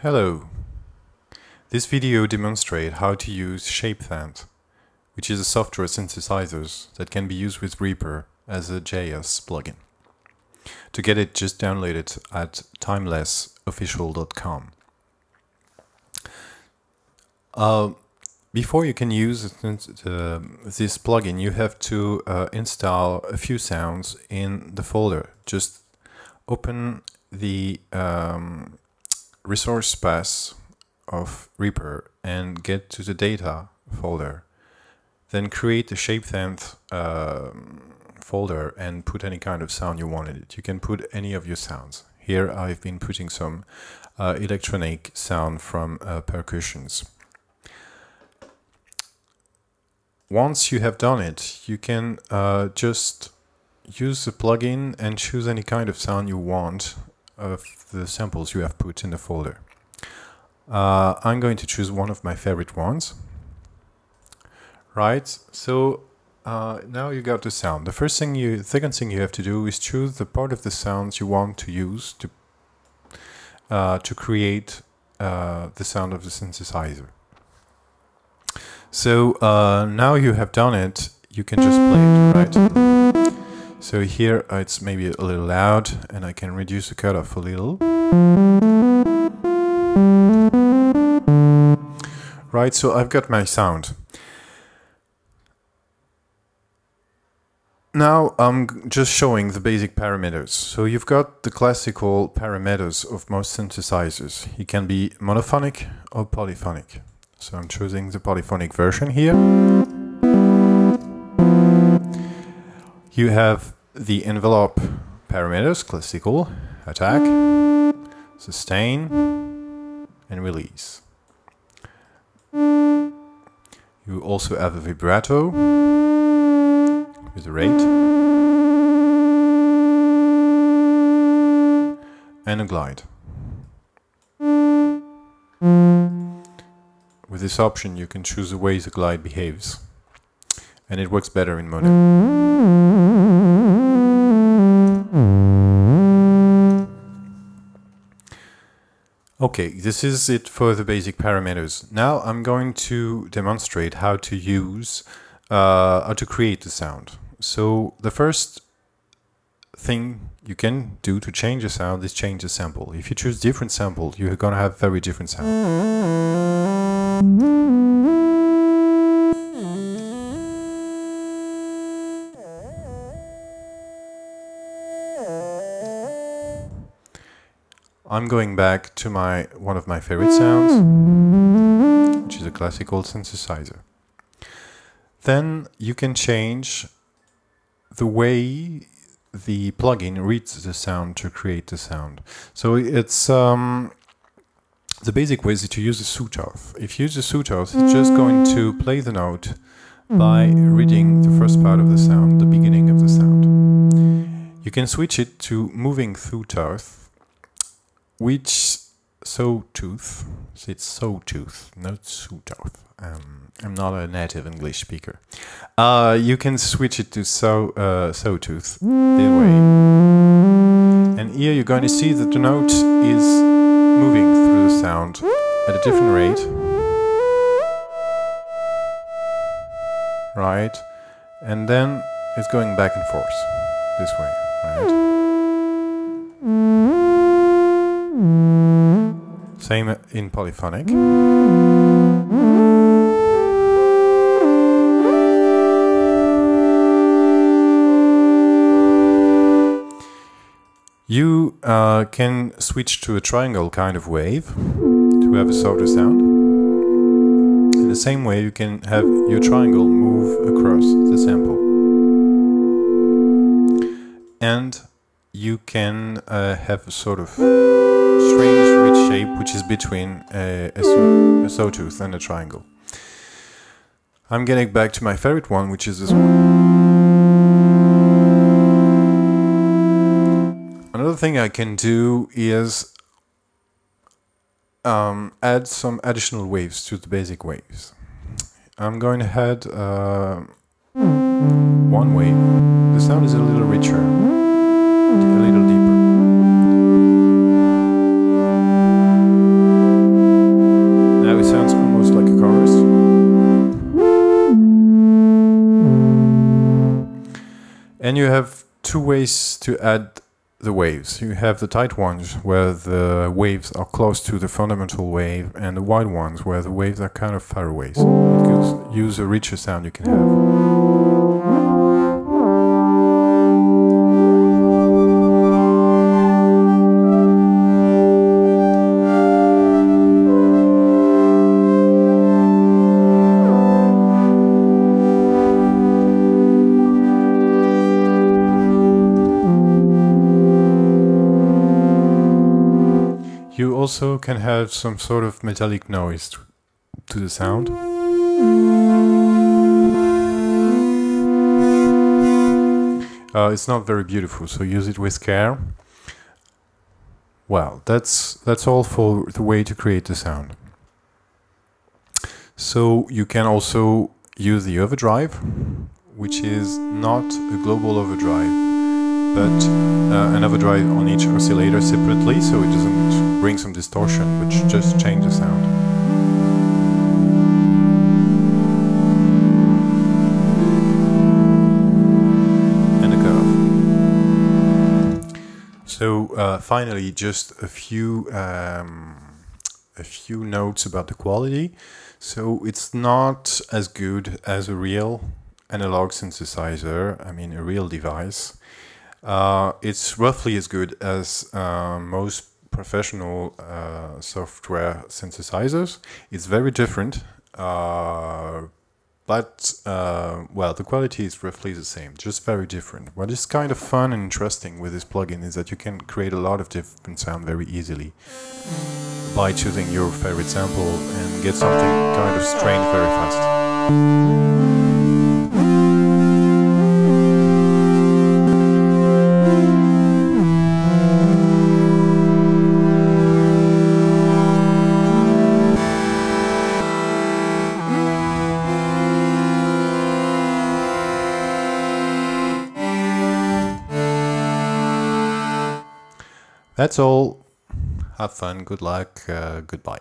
Hello. This video demonstrates how to use ShapeSynth, which is a software synthesizer that can be used with REAPER as a JS plugin. To get it, just download it at timelessofficial.com. Before you can use this plugin, you have to install a few sounds in the folder. Just open the resource path of REAPER and get to the data folder. Then create a ShapeSynth folder and put any kind of sound you want in it. You can put any of your sounds. Here I've been putting some electronic sound from percussions. Once you have done it, you can just use the plugin and choose any kind of sound you want of the samples you have put in the folder. I'm going to choose one of my favorite ones. Right, so now you got the sound. The second thing you have to do is choose the part of the sounds you want to use to create the sound of the synthesizer. So now you have done it, you can just play it, right? So here it's maybe a little loud and I can reduce the cutoff a little. Right, so I've got my sound. Now I'm just showing the basic parameters. So you've got the classical parameters of most synthesizers. It can be monophonic or polyphonic. So I'm choosing the polyphonic version here. You have the envelope parameters, classical, attack, sustain, and release. You also have a vibrato with a rate and a glide. With this option you can choose the way the glide behaves, and it works better in mono. Okay, this is it for the basic parameters. Now I'm going to demonstrate how to use, how to create the sound. So the first thing you can do to change the sound is change the sample. If you choose different sample, you're gonna have very different sound. I'm going back to one of my favorite sounds, which is a classical synthesizer. Then you can change the way the plugin reads the sound to create the sound. So it's the basic way is to use the sawtooth. If you use the sawtooth, it's just going to play the note by reading the first part of the sound, the beginning of the sound. You can switch it to moving sawtooth, which sawtooth, it's sawtooth, not sawtooth. I'm not a native English speaker. You can switch it to sawtooth that way. And here you're going to see that the note is moving through the sound at a different rate. Right? And then it's going back and forth this way, right? Same in polyphonic. You can switch to a triangle kind of wave to have a softer sound. In the same way, you can have your triangle move across the sample. And you can have a sort of strange rich shape which is between a sawtooth and a triangle. I'm getting back to my favorite one, which is this one. Another thing I can do is add some additional waves to the basic waves. I'm going to add one wave. The sound is a little richer, a little deeper. you have two ways to add the waves. You have the tight ones where the waves are close to the fundamental wave, and the wide ones where the waves are kind of far away. So you can use a richer sound you can have. You also can have some sort of metallic noise to the sound. It's not very beautiful, so use it with care. Well, that's all for the way to create the sound. So you can also use the overdrive, which is not a global overdrive, but an overdrive on each oscillator separately, so it doesn't bring some distortion, but just change the sound. And a cutoff. So finally, just a few notes about the quality. So it's not as good as a real analog synthesizer, I mean a real device. It's roughly as good as most professional software synthesizers. It's very different, but well, the quality is roughly the same, just very different. What is kind of fun and interesting with this plugin is that you can create a lot of different sound very easily by choosing your favorite sample and get something kind of strange very fast. That's all. Have fun, good luck, goodbye.